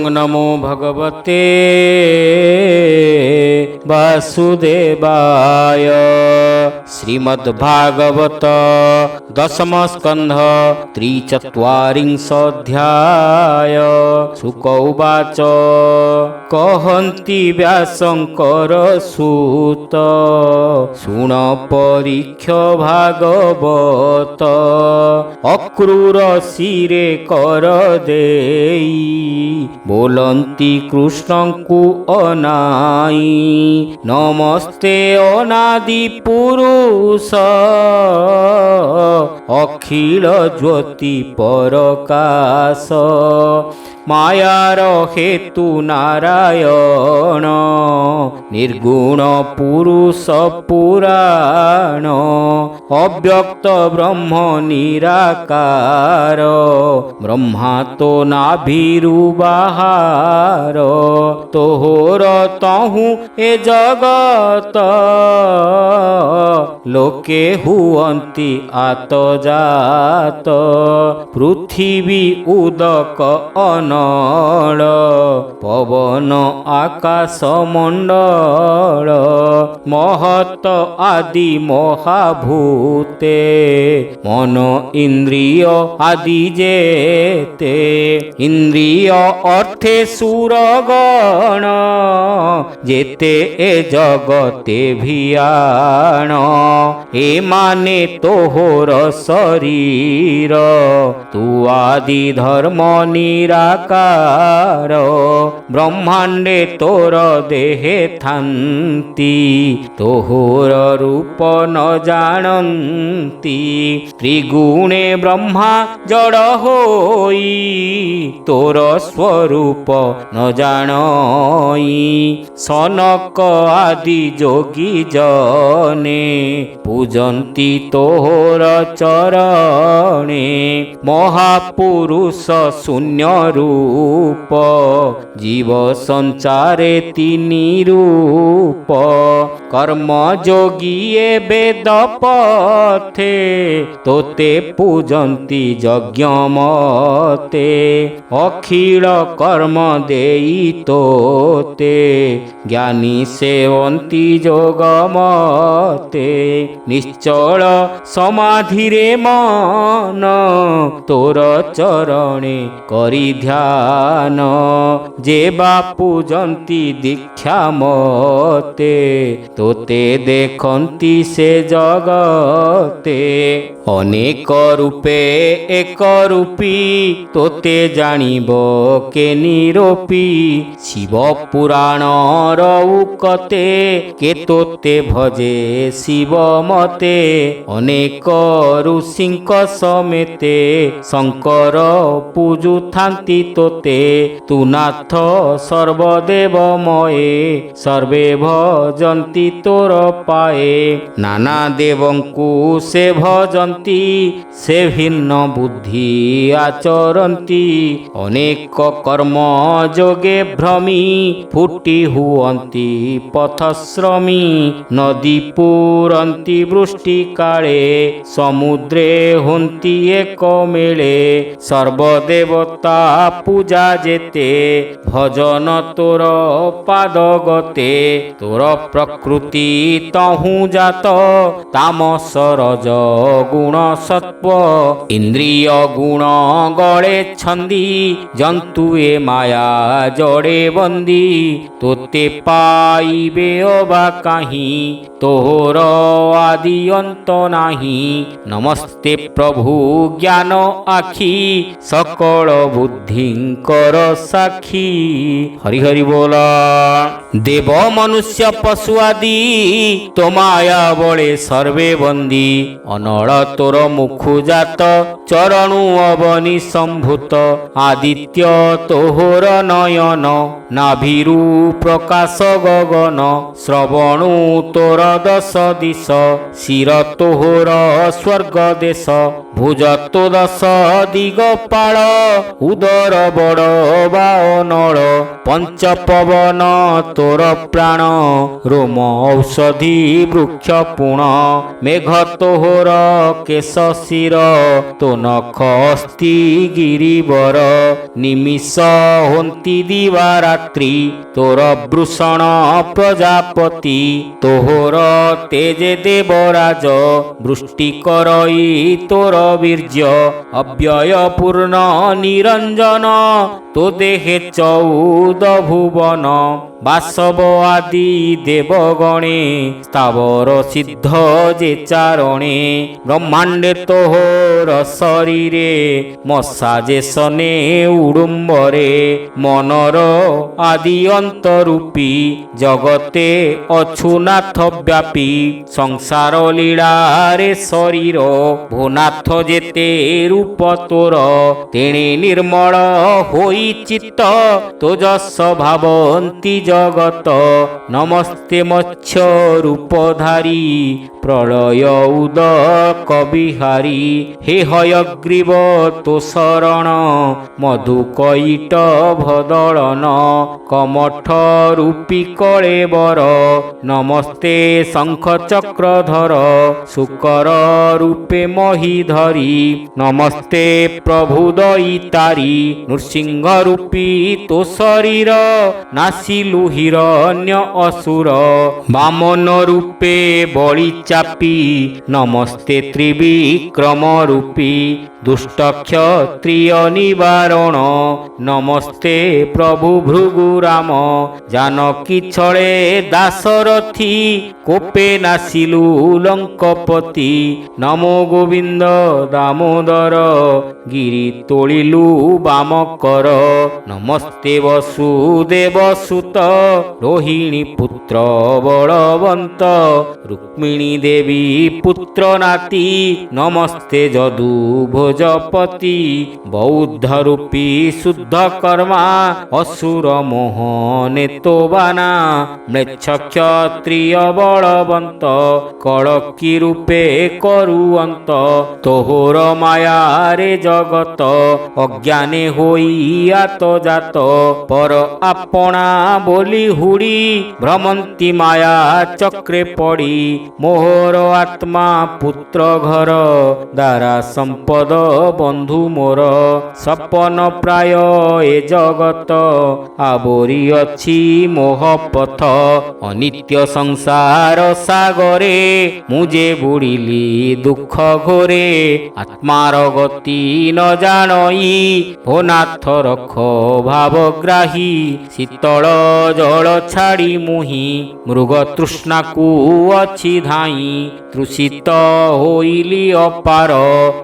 नमो भगवते वासुदेवाय। श्रीमद्भागवत दशम स्कंध त्रिचत्वारिंशोऽध्याय। शुक उवाच कहन्ति व्यासशंकर सूत शुण परीक्ष भागवत अक्रूर शिरे कर देई बोलन्ति कृष्णंकु अनाई नमस्ते अनादि पुरुष अखिल ज्योति परकाश मायार हेतु नारायण निर्गुण पुरुष पुराण अव्यक्त ब्रह्म निराकार ब्रह्मा तो नाभिरुबाहार तोहर तहु ए जगत लोके हुअन्ति आत जात पृथिवी उदक अनल पवन आकाश मंडल महत आदि महाभूते मन इंद्रिय आदि जेते इंद्रिय अर्थे सुरगण जेते ए जगते भियाण ए माने तोहर शरीर तू आदि धर्म निराकार ब्रह्मांडे तोर देहे थान्ति तोहर रूप न जानन्ति त्रिगुणे ब्रह्मा जड़ होई तोर स्वरूप न जानई सनक आदि जोगी जने पूजन्ति तोहर चरणे महापुरुष शून्य रूप जीव संचारे तीनि रूप कर्म जोगिए वेद पथे तोते पूजन्ति यज्ञ मते अखिल कर्म देई तोते ज्ञानी सेवन्ति जोग मते निश्चल समाधिरे मन तोर चरणे करी ध्यान जे पूजन्ति दीक्षा मते तोते देखन्ति से जगते अनेक रूपे एक रूपी तोते जानिबो के निरूपी शिव पुराण रौकते के तोते भजे शिव मते अनेक ऋषिंक समेते शंकर पूजु थान्ति तोते तु नाथ सर्वदेवमये सर्वे भजन्ति तोर पाए नाना देवंकु से भजन्ति से भिन्न बुद्धि आचरन्ति अनेक कर्म जोगे भ्रमी फुटी हुअन्ति पथश्रमी नदी पूरन्ति वृष्टि काले समुद्रे हुन्ति एक मेले सर्वदेवता पूजा जेते भजन तोर पाद गते तोर प्रकृति तहु जात तामस रज गुण सत्व इंद्रिय गुण गळे छंदी जंतु ए माया जड़े बंदी तोते पाइबे अबा काहीं तोहर आदि अंत नाही नमस्ते प्रभु ज्ञान आखि सकल बुद्धिंकर साक्षी हरि हरि बोला। देव मनुष्य पशु आदि तो माया बड़े सर्वे बंदी अनल तोर मुखु जात चरणु अवनि संभूत आदित्य तोहर नयन नाभिरु प्रकाश गगन श्रवणु तोर दश दिश शिर तोहर स्वर्ग देश भुज तो दश दिगपाल उदर ବଡ଼ ବା ଅନଳ ପଞ୍ଚ ପବନ ତୋର ପ୍ରାଣ ରୋମ ଔଷଧି ବୃକ୍ଷ ପୁଣ ମେଘ ତୋହର କେଶ ଶିର ତୋ ନଖ ଅସ୍ଥି ଗିରିବର ନିମିଷ ହୋନ୍ତି ଦିବା ରାତ୍ରି ତୋର ବୃଷଣ ପ୍ରଜାପତି ତୋହର ତେଜେ ଦେବରାଜ ବୃଷ୍ଟି କରଇ ତୋର ବୀର୍ଯ୍ୟ ଅବ୍ୟୟ ପୂର୍ଣ୍ଣ ନିରଞ୍ଜନ ତୋ ଦେହେ ଚଉଦ ଭୁବନ ବାସବ ଆଦି ଦେବଗଣେ ସ୍ଥାବର ସିଦ୍ଧ ଯେ ଚାରଣେ ବ୍ରହ୍ମାଣ୍ଡେ ତୋହର ଶରୀରେ ମଶା ଯେ ସନେ ଉଡୁମ୍ବରେ ମନର ଆଦି ଅନ୍ତରୂପୀ ଜଗତେ ଅଛୁନାଥ ବ୍ୟାପୀ ସଂସାର ଲୀଳାରେ ଶରୀର ଭୁନାଥ ଯେତେ ରୂପ ତୋର ତେଣେ ନିର୍ମଳ ହୋଇ ଚିତ୍ତ ତୋ ଯଶ ଭାବନ୍ତି ଜଗତ ନମସ୍ତେ ମତ୍ସ୍ୟ ରୂପଧାରୀ ପ୍ରଳୟ ଉଦକ ବିହାରୀ ହେ ହୟଗ୍ରୀବ ତୋ ଶରଣ ମଧୁ କଇଟ ଭଦଳନ କମଠ ରୂପୀ କଳେବର ନମସ୍ତେ ଶଙ୍ଖ ଚକ୍ରଧର ଶୁକର ରୂପେ ମହିଧରି ନମସ୍ତେ ପ୍ରଭୁ ଦଇତାରି ନୃସିଂହ ରୂପୀ ତୋ ଶରୀର ନାସିଲୁ ହିରଣ୍ୟ ଅସୁର ବାମନ ରୂପେ ବଳି ଚାପି ନମସ୍ତେ ତ୍ରିବିକ୍ରମ ରୂପୀ ଦୁଷ୍ଟ କ୍ଷତ୍ରିୟ ନିବାରଣ ନମସ୍ତେ ପ୍ରଭୁ ଭୃଗୁ ରାମ ଜାନକୀ ଛଳେ ଦାସରଥୀ କୋପେ ନାସିଲୁ ଲଙ୍କପତି ନମୋ ଗୋବିନ୍ଦ ଦାମୋଦର ଗିରି ତୋଳିଲୁ ବାମ କର ନମସ୍ତେ ବସୁଦେବ ସୁତ ରୋହିଣୀ ପୁତ୍ର ବଳବନ୍ତ ରୁକ୍ମିଣୀ ଦେବୀ ପୁତ୍ର ନାତି ନମସ୍ତେ ଯଦୁ ଭୋଜପତି ବୌଦ୍ଧ ରୂପୀ ଶୁଦ୍ଧ କର୍ମା ଅସୁର ମୋହନେ ତୋ ବାନା ମ୍ଲେଚ୍ଛ କ୍ଷତ୍ରିୟ ବଳବନ୍ତ କଳକି ରୂପେ କରୁଅନ୍ତ ତୋହର ମାୟାରେ ଜଗତ ଅଜ୍ଞାନେ ହୋଇ ଆତ ଜାତ ପର ଆପଣା ବୋଲି ହୁଡ଼ି ଭ୍ରମନ୍ତି ମାୟା ଚକ୍ରେ ପଡ଼ି ମୋହର ଆତ୍ମା ପୁତ୍ର ଘର ଦାରା ସମ୍ପଦ ବନ୍ଧୁ ମୋର ସପନ ପ୍ରାୟ ଏ ଜଗତ ଆବୋରି ଅଛି ମୋହ ପଥ ଅନିତ୍ୟ ସଂସାର ସାଗରେ ମୁଁ ଯେ ବୁଡ଼ିଲି ଦୁଃଖ ଘୋରେ ଆତ୍ମାର ଗତି ନ ଜାଣଇ ଭୋନାଥ ରଖ ଭାବଗ୍ରାହୀ ଶୀତଳ ଜଳ ଛାଡ଼ି ମୁହିଁ ମୃଗ ତୃଷ୍ଣାକୁ ଅଛି ଧାଇଁ ତୃଷିତ ହୋଇଲି ଅପାର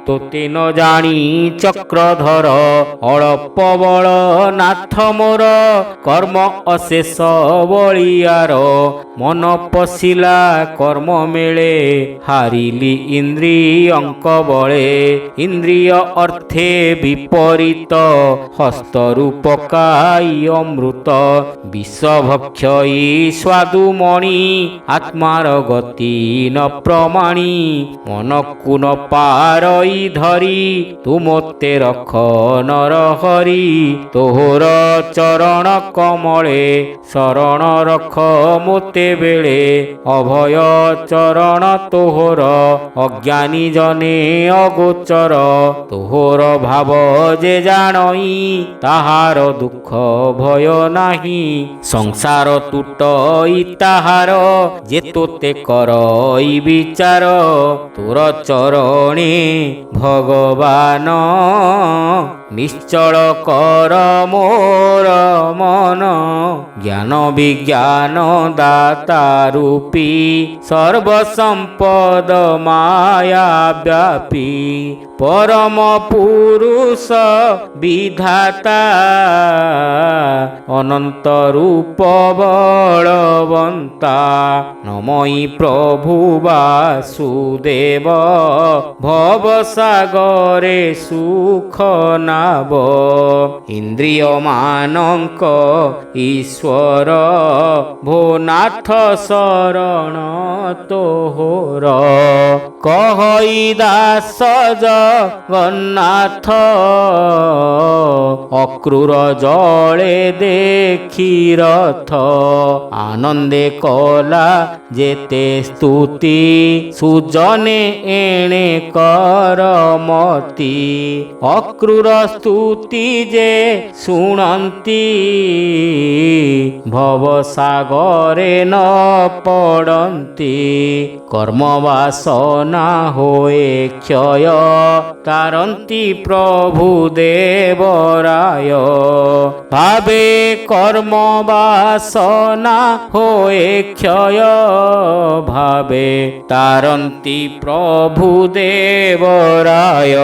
ତୋତେ ନ ଜାଣି ଚକ୍ରଧର ଅଳପ ବଳ ନାଥ ମୋର କର୍ମ ଅଶେଷ ବଳିୟାର ମନ ପଶିଲା କର୍ମ ମେଳେ ହାରିଲି ଇନ୍ଦ୍ରିୟଙ୍କ ବଳେ ଇନ୍ଦ୍ରିୟ ଅର୍ଥେ ବିପରୀତ ହସ୍ତରୁ ପକାଇ ଅମୃତ ବିଷ ଭକ୍ଷଇ ସ୍ୱାଦୁମଣି ଆତ୍ମାର ଗତି ନ ପ୍ରମାଣୀ ମନକୁ ନ ପାରଇ ଧରି ତୁ ମୋତେ ରଖ ନରହରି ତୋହର ଚରଣ କମଳେ ଶରଣ ରଖ ମୋତେ ବେଳେ ଅଭୟ ଚରଣ ତୋହର ଅଜ୍ଞାନୀ ଜନେ ଅଗୋଚର ତୋହର ଭାବ ଯେ ଜାଣଇ ତାହାର ଦୁଃଖ ଭୟ ନାହିଁ ସଂସାର ତୁଟଇ ତାହାର ଯେ ତୋତେ କରଇ ବିଚାର ତୋର ଚରଣେ ଭଗବାନ ନିଶ୍ଚଳ କର ମୋର ମନ ଜ୍ଞାନ ବିଜ୍ଞାନ ଦାତା ରୂପୀ ସର୍ବ ସମ୍ପଦ ମାୟା ବ୍ୟାପୀ ପରମ ପୁରୁଷ ବିଧାତା ଅନନ୍ତ ରୂପ ବଳବନ୍ତା ନମଇ ପ୍ରଭୁ ବାସୁଦେବ ଭବସାଗରେ ସୁଖ ନାବ ଇନ୍ଦ୍ରିୟ ମାନଙ୍କ ଈଶ୍ୱର ଭୋନାଥ ଶରଣ ତୋହର କହଇ ଦାସ ଜଗନ୍ନାଥ ଅକ୍ରୂର ଜଳେ ଦେଖି ରଥ ଆନନ୍ଦେ କଲା ଯେତେ ସ୍ତୁତି ସୁଜନେ ଏଣେ କରମତି ଅକ୍ରୂର ସ୍ତୁତି ଯେ ଶୁଣନ୍ତି ଭବସାଗରେ ନ ପଡ଼ନ୍ତି କର୍ମ ବାସନା ହୋଏ କ୍ଷୟ ତାରନ୍ତି ପ୍ରଭୁ ଦେବରାୟ ଭାବେ କର୍ମ ବାସନା ହୋଏ କ୍ଷୟ ଭାବେ ତାରନ୍ତି ପ୍ରଭୁ ଦେବରାୟ।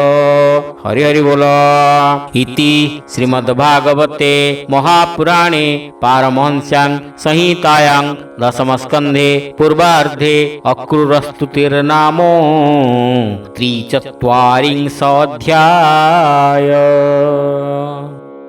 ହରି ହରି ବୋଲ। ଇତି ଶ୍ରୀମଦ୍ଭାଗବତେ ମହାପୁରାଣେ ପାରମହଂସ୍ୟାଂ ସଂହିତାୟାଂ ଦଶମସ୍କନ୍ଧେ ପୂର୍ବାର୍ଧେ ଅକ୍ରୂରସ୍ତୁତିର୍ନାମୋ ତ୍ରିଚତ୍ୱାରିଂଶ ଅଧ୍ୟାୟ।